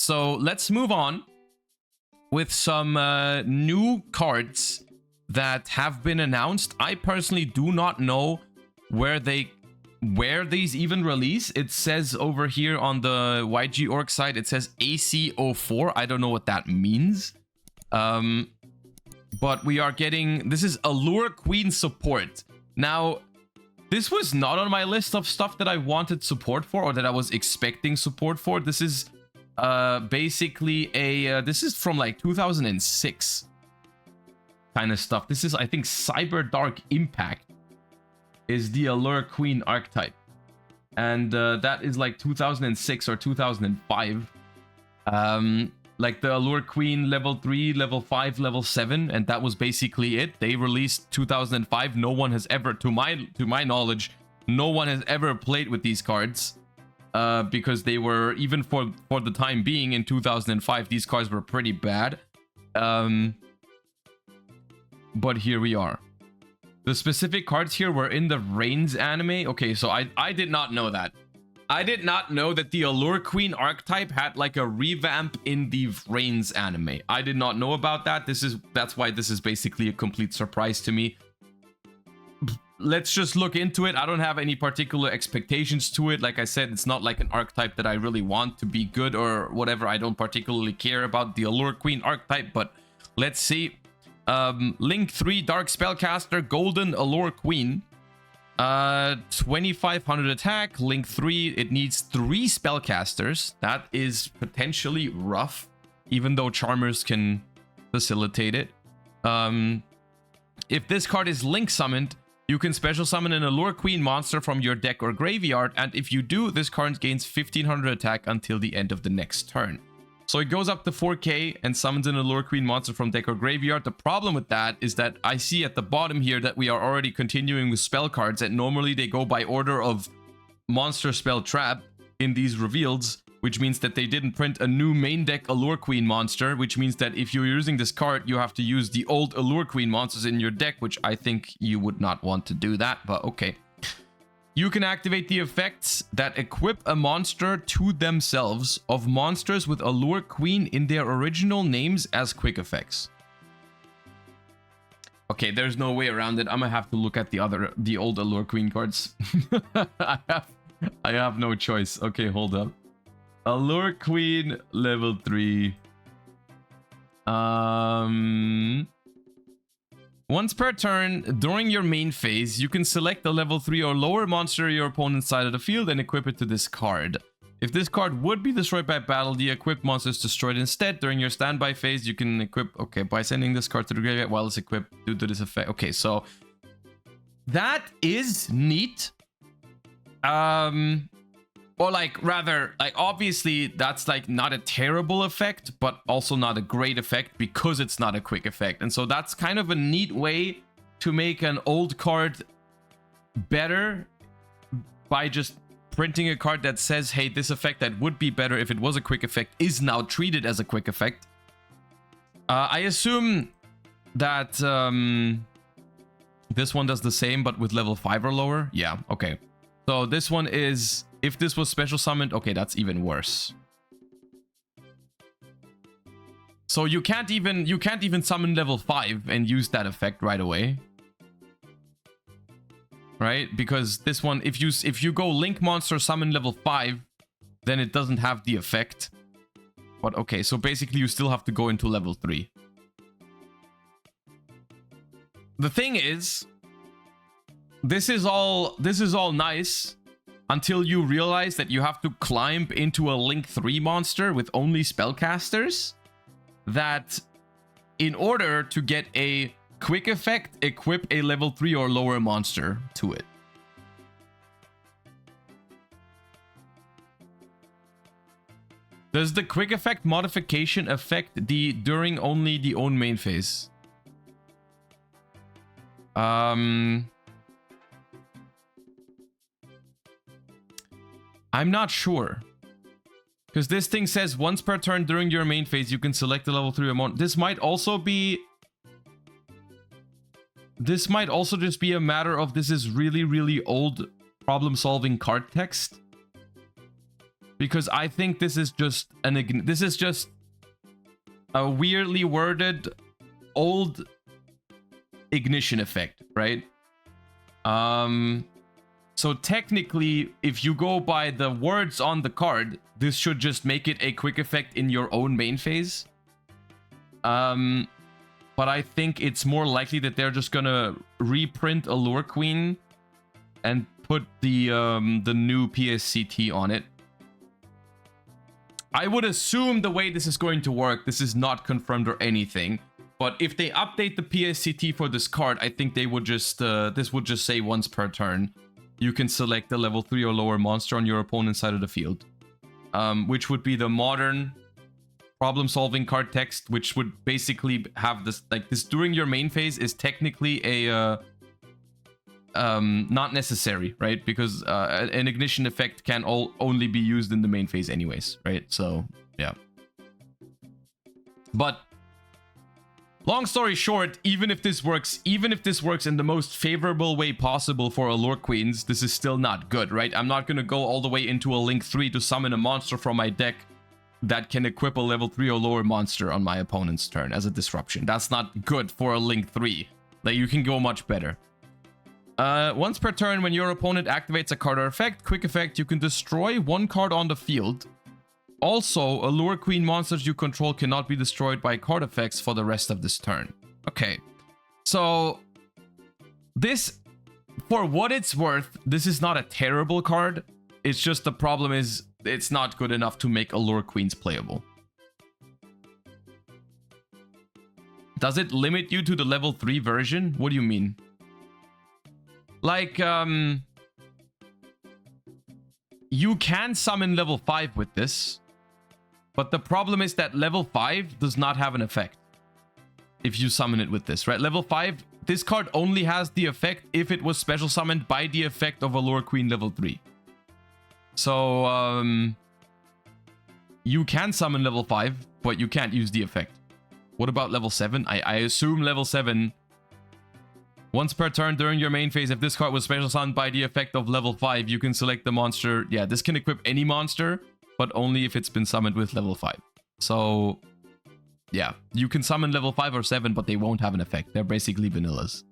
So let's move on with some new cards that have been announced. I personally do not know where these even release. It says over here on the YG org site, it says AC04. I don't know what that means. But we are getting, this is Allure Queen support. Now, this was not on my list of stuff that I wanted support for or that I was expecting support for. This is basically a, this is from like 2006 kind of stuff. This is, I think, Cyber Dark Impact is the Allure Queen archetype. And that is like 2006 or 2005. Like the Allure Queen level 3, level 5, level 7, and that was basically it. They released 2005. No one has ever, to my knowledge, no one has ever played with these cards. Because they were, even for the time being in 2005, these cards were pretty bad. But here we are. The specific cards here were in the Reigns anime. Okay, so I did not know that. I did not know that the Allure Queen archetype had like a revamp in the Reigns anime. I did not know about that. That's why this is basically a complete surprise to me. Let's just look into it. I don't have any particular expectations to it. Like I said, it's not like an archetype that I really want to be good or whatever. I don't particularly care about the Allure Queen archetype, but let's see. Link 3 Dark Spellcaster Golden Allure Queen. 2500 attack. Link 3, it needs 3 spellcasters. That is potentially rough, even though Charmers can facilitate it. If this card is link summoned, you can special summon an Allure Queen monster from your deck or graveyard, and if you do, this card gains 1500 attack until the end of the next turn. So it goes up to 4k and summons an Allure Queen monster from deck or graveyard. The problem with that is that I see at the bottom here that we are already continuing with spell cards, and normally they go by order of monster spell trap in these reveals, which means that they didn't print a new main deck Allure Queen monster, which means that if you're using this card, you have to use the old Allure Queen monsters in your deck, which I think you would not want to do that, but okay. You can activate the effects that equip a monster to themselves of monsters with Allure Queen in their original names as quick effects. Okay, there's no way around it. I'm gonna have to look at the old Allure Queen cards. I have no choice. Okay, hold up. Allure Queen level 3. Once per turn, during your main phase, you can select a level 3 or lower monster your opponent's side of the field and equip it to this card. If this card would be destroyed by battle, the equipped monster is destroyed instead. During your standby phase, you can equip... Okay, by sending this card to the graveyard while it's equipped due to this effect. Okay, so... that is neat. Or like, rather, like, obviously, that's like not a terrible effect, but also not a great effect because it's not a quick effect. And so that's kind of a neat way to make an old card better by just printing a card that says, hey, this effect that would be better if it was a quick effect is now treated as a quick effect. I assume that this one does the same, but with level 5 or lower. Yeah, okay. So this one is... if this was special summoned, okay, that's even worse. So you can't even summon level 5 and use that effect right away. Right? Because this one, if you go link monster summon level 5, then it doesn't have the effect. But okay, so basically you still have to go into level 3. The thing is, this is all nice until you realize that you have to climb into a Link 3 monster with only spellcasters, that in order to get a quick effect, equip a level 3 or lower monster to it. Does the quick effect modification affect the during only the own main phase? I'm not sure. Because this thing says once per turn during your main phase, you can select a level 3 amount. This might also be... this might also just be a matter of this is really, really old problem-solving card text. because I think this is just a weirdly worded old ignition effect, right? So technically, if you go by the words on the card, this should just make it a quick effect in your own main phase. But I think it's more likely that they're just gonna reprint Allure Queen and put the new PSCT on it. I would assume the way this is going to work, this is not confirmed or anything, but if they update the PSCT for this card, I think they would just this would just say once per turn you can select a level 3 or lower monster on your opponent's side of the field, which would be the modern problem-solving card text, which would basically have this, like, this during your main phase is technically a not necessary, right? Because an ignition effect can only be used in the main phase anyways, right? So yeah. But long story short, even if this works in the most favorable way possible for Allure Queens, this is still not good, right? I'm not gonna go all the way into a Link 3 to summon a monster from my deck that can equip a level 3 or lower monster on my opponent's turn as a disruption. That's not good for a Link 3. Like, you can go much better. Once per turn, when your opponent activates a card or effect, quick effect, you can destroy one card on the field. Also, Allure Queen monsters you control cannot be destroyed by card effects for the rest of this turn. Okay, so this, for what it's worth, this is not a terrible card. It's just the problem is it's not good enough to make Allure Queens playable. Does it limit you to the level 3 version? What do you mean? Like, you can summon level 5 with this, but the problem is that level 5 does not have an effect if you summon it with this, right? Level 5, this card only has the effect if it was special summoned by the effect of Allure Queen level 3. So, you can summon level 5, but you can't use the effect. What about level 7? I assume level 7... Once per turn during your main phase, if this card was special summoned by the effect of level 5, you can select the monster. Yeah, this can equip any monster, but only if it's been summoned with level 5. So, yeah, you can summon level 5 or 7, but they won't have an effect. They're basically vanillas.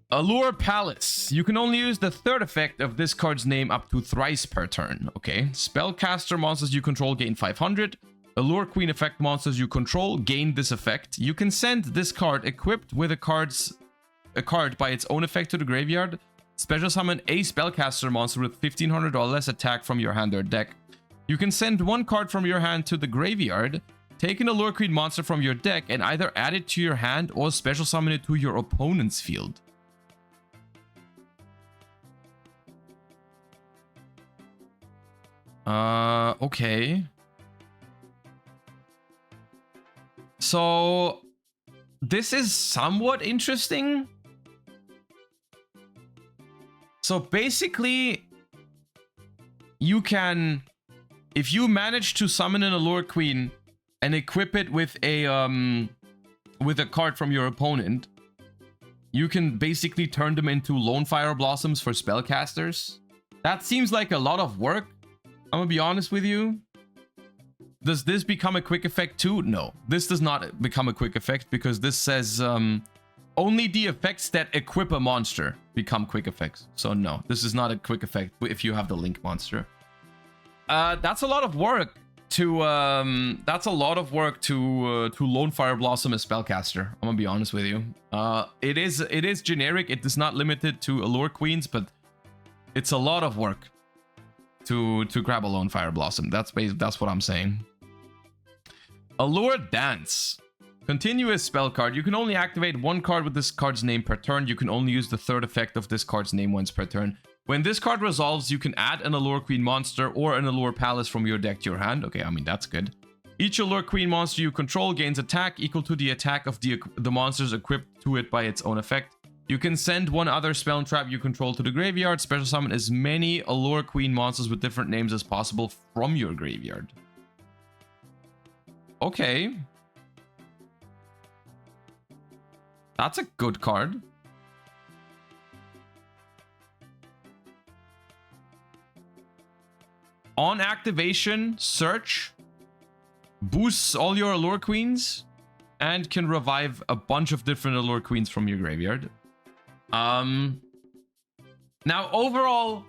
Allure Palace. You can only use the third effect of this card's name up to thrice per turn. Okay. Spellcaster monsters you control gain 500. Allure Queen effect monsters you control gain this effect. You can send this card equipped with a card by its own effect to the graveyard. Special summon a spellcaster monster with 1500 or less attack from your hand or deck. You can send one card from your hand to the graveyard, take an Allure Queen monster from your deck, and either add it to your hand or special summon it to your opponent's field. Okay. So, this is somewhat interesting. So basically, you can, if you manage to summon an Allure Queen and equip it with a card from your opponent, you can basically turn them into Lone Fire Blossoms for spellcasters. That seems like a lot of work, I'm gonna be honest with you. Does this become a quick effect too? No, this does not become a quick effect because this says only the effects that equip a monster become quick effects. So no, this is not a quick effect if you have the Link monster. That's a lot of work to Lone Fire Blossom a spellcaster. I'm gonna be honest with you. It is generic. It is not limited to Allure Queens, but it's a lot of work to grab a Lone Fire Blossom. That's what I'm saying. Allure Dance. Continuous spell card. You can only activate one card with this card's name per turn. You can only use the third effect of this card's name once per turn. When this card resolves, you can add an Allure Queen monster or an Allure Palace from your deck to your hand. Okay, I mean, that's good. Each Allure Queen monster you control gains attack equal to the attack of the monsters equipped to it by its own effect. You can send one other spell and trap you control to the graveyard. Special summon as many Allure Queen monsters with different names as possible from your graveyard. Okay. That's a good card. on activation, search, boosts all your Allure Queens, and can revive a bunch of different Allure Queens from your graveyard. Now, overall,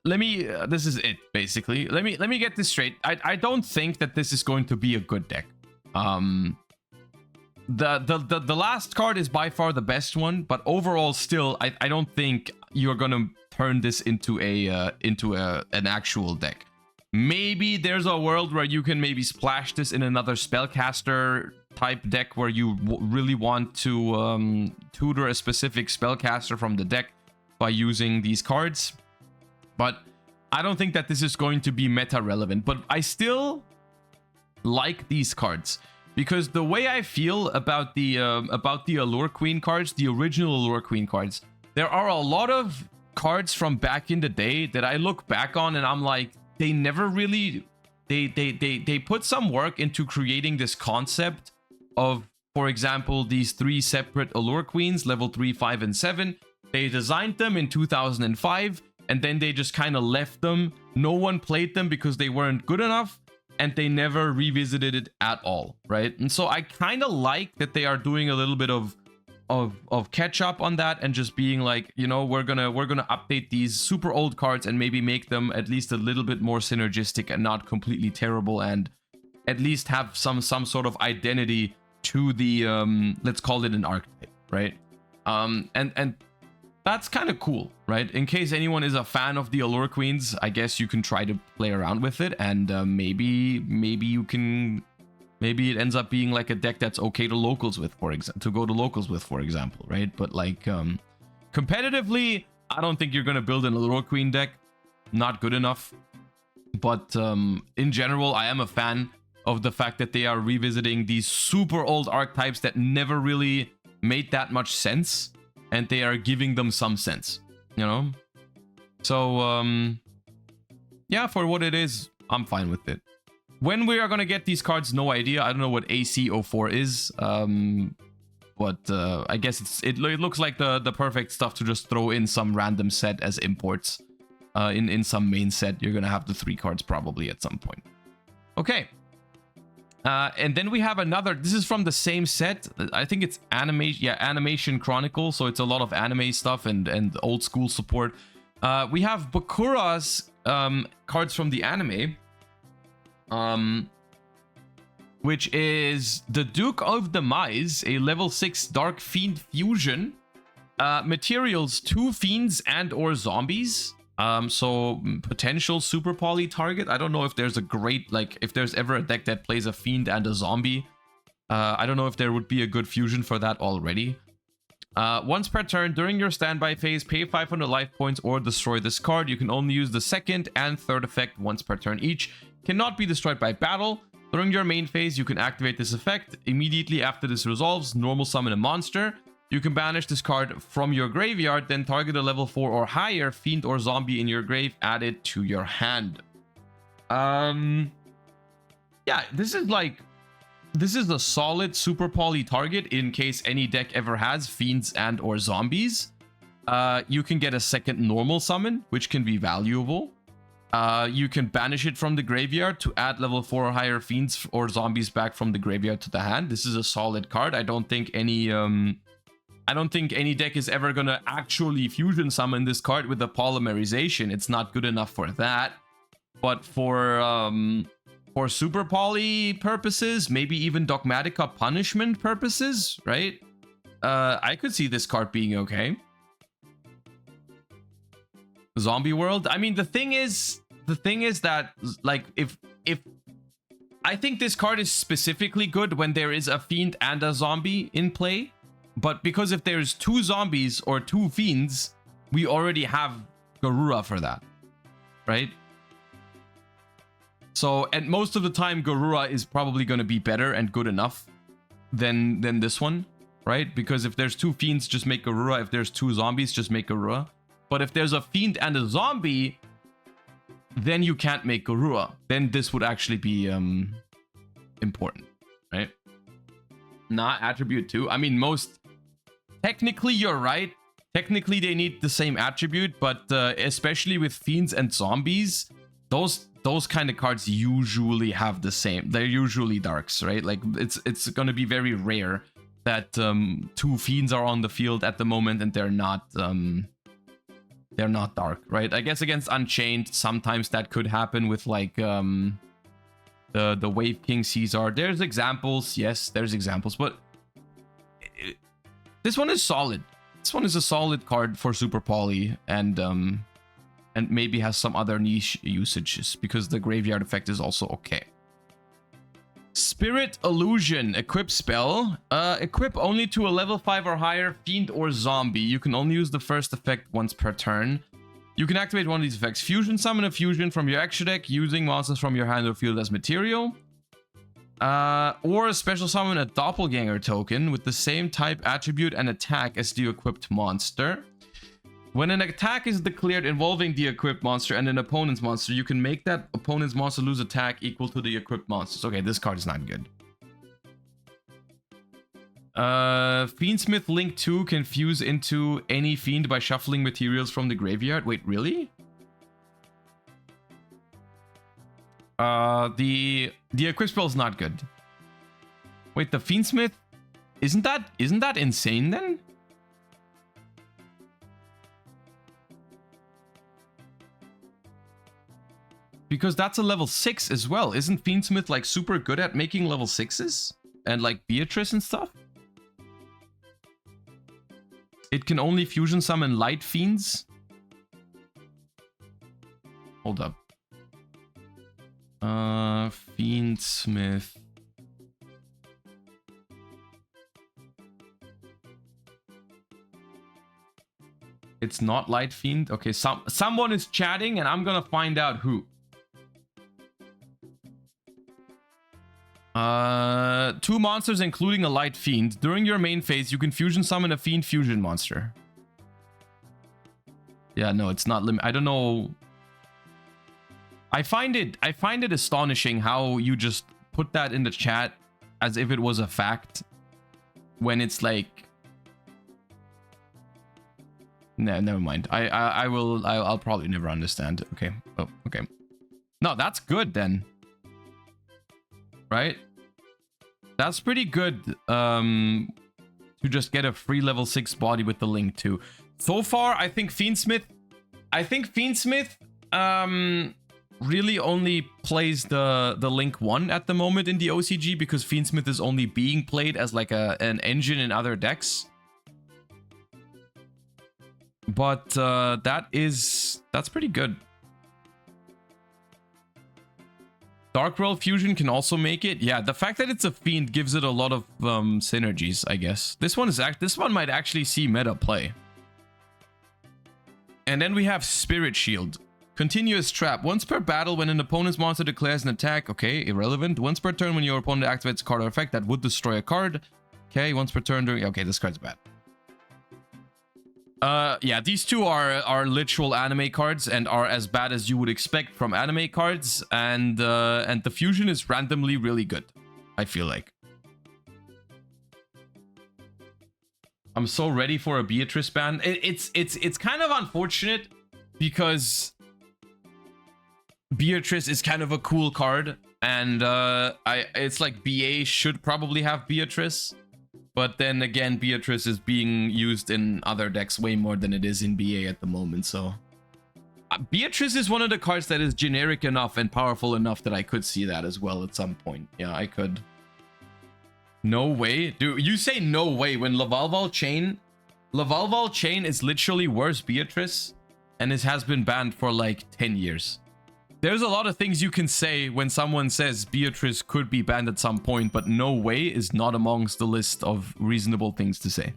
let me... this is it, basically. Let me get this straight. I don't think that this is going to be a good deck. The last card is by far the best one, but overall, still, I don't think you're gonna turn this into an actual deck. Maybe there's a world where you can maybe splash this in another spellcaster type deck where you really want to tutor a specific spellcaster from the deck by using these cards. But I don't think that this is going to be meta relevant. But I still like these cards because the way I feel about the Allure Queen cards, the original Allure Queen cards, there are a lot of cards from back in the day that I look back on and I'm like, they never really, they put some work into creating this concept of, for example, these 3 separate Allure Queens, level 3, 5, and 7. They designed them in 2005, and then they just kind of left them. No one played them because they weren't good enough, and they never revisited it at all, right? And so I kind of like that they are doing a little bit of catch up on that and just being like, you know, we're gonna update these super old cards and maybe make them at least a little bit more synergistic and not completely terrible, and at least have some sort of identity to the let's call it an archetype, right? And that's kind of cool, right? In case anyone is a fan of the Allure Queens, I guess you can try to play around with it, and maybe it ends up being like a deck that's okay to locals with, for example, right? But like competitively, I don't think you're gonna build an Allure Queen deck. Not good enough. But in general, I am a fan of the fact that they are revisiting these super old archetypes that never really made that much sense, and they are giving them some sense, you know? So yeah, for what it is, I'm fine with it. When we are gonna get these cards, no idea. I don't know what AC04 is, but I guess it looks like the perfect stuff to just throw in some random set as imports. In some main set, you're gonna have the 3 cards probably at some point. Okay. And then we have another, this is from the same set. I think it's Animation Chronicle, so it's a lot of anime stuff and old school support. We have Bakura's cards from the anime, which is the Duke of Demise, a level 6 Dark Fiend fusion. Materials, 2 fiends and or zombies. So potential super poly target. I don't know if there's a great, like, if there's ever a deck that plays a fiend and a zombie. I don't know if there would be a good fusion for that already. Once per turn, during your standby phase, pay 500 life points or destroy this card. You can only use the second and third effect once per turn each. Cannot be destroyed by battle. During your main phase, you can activate this effect. Immediately after this resolves, normal summon a monster. You can banish this card from your graveyard, then target a level 4 or higher fiend or zombie in your grave, add it to your hand. Yeah, this is a solid super poly target in case any deck ever has fiends and or zombies. You can get a second normal summon, which can be valuable. You can banish it from the graveyard to add level 4 or higher fiends or zombies back from the graveyard to the hand. This is a solid card. I don't think any deck is ever gonna actually fusion summon this card with a polymerization. It's not good enough for that. But for super poly purposes, maybe even Dogmatica punishment purposes, right? I could see this card being okay. Zombie World. I mean, the thing is that, like, if I think this card is specifically good when there is a fiend and a zombie in play. But because if there's 2 zombies or 2 fiends, we already have Garura for that, right? So, and most of the time, Garura is probably going to be better and good enough than this one, right? Because if there's 2 fiends, just make Garura. If there's 2 zombies, just make Garura. But if there's a fiend and a zombie, then you can't make Garura. Then this would actually be important, right? Not attribute 2. I mean, technically, you're right. Technically, they need the same attribute, but especially with fiends and zombies, those kind of cards usually have the same. They're usually darks, right? Like it's gonna be very rare that 2 fiends are on the field at the moment and they're not dark, right? I guess against Unchained, sometimes that could happen with like the Wave King Caesar. There's examples, yes, there's examples, but this one is solid. This one is a solid card for Super Poly, and maybe has some other niche usages because the graveyard effect is also okay. Spirit Illusion, equip spell. Equip only to a level 5 or higher fiend or zombie. You can only use the first effect once per turn. You can activate one of these effects. Fusion summon a fusion from your extra deck using monsters from your hand or field as material. Or special summon a doppelganger token with the same type, attribute, and attack as the equipped monster. When an attack is declared involving the equipped monster and an opponent's monster, you can make that opponent's monster lose attack equal to the equipped monsters. Okay, this card is not good. Fiendsmith Link 2 can fuse into any fiend by shuffling materials from the graveyard. Wait, really? The equip spell is not good. Wait, the Fiendsmith? Isn't that insane then? Because that's a level 6 as well. Isn't Fiendsmith like super good at making level 6s? And like Beatrice and stuff? It can only fusion summon light fiends? Hold up. Fiendsmith. It's not light fiend? Okay, someone is chatting and I'm gonna find out who. 2 monsters including a light fiend. During your main phase, you can fusion summon a fiend fusion monster. Yeah, no, it's not I don't know. I find it astonishing how you just put that in the chat as if it was a fact when it's like, no, never mind. I'll probably never understand. Okay. Oh, okay. No, that's good then. Right? That's pretty good to just get a free level 6 body with the Link too. So far, I think Fiendsmith really only plays the Link 1 at the moment in the OCG because Fiendsmith is only being played as like an engine in other decks. But that's pretty good. Dark World Fusion can also make it. Yeah, the fact that it's a fiend gives it a lot of synergies, I guess. This one might actually see meta play. And then we have Spirit Shield. Continuous Trap. Once per battle, when an opponent's monster declares an attack. Okay, irrelevant. Once per turn, when your opponent activates a card or effect that would destroy a card. Okay, once per turn during... Okay, this card's bad. Yeah, these two are literal anime cards and are as bad as you would expect from anime cards, and the fusion is randomly really good, I feel like. I'm so ready for a Beatrice ban. It's kind of unfortunate because Beatrice is kind of a cool card, and it's like BA should probably have Beatrice. But then again, Beatrice is being used in other decks way more than it is in BA at the moment, so... Beatrice is one of the cards that is generic enough and powerful enough that I could see that as well at some point. Yeah, I could. No way? Dude, you say no way when Lavalval Chain... Lavalval Chain is literally worse Beatrice, and it has been banned for like 10 years. There's a lot of things you can say when someone says Beatrice could be banned at some point, but no way is not amongst the list of reasonable things to say.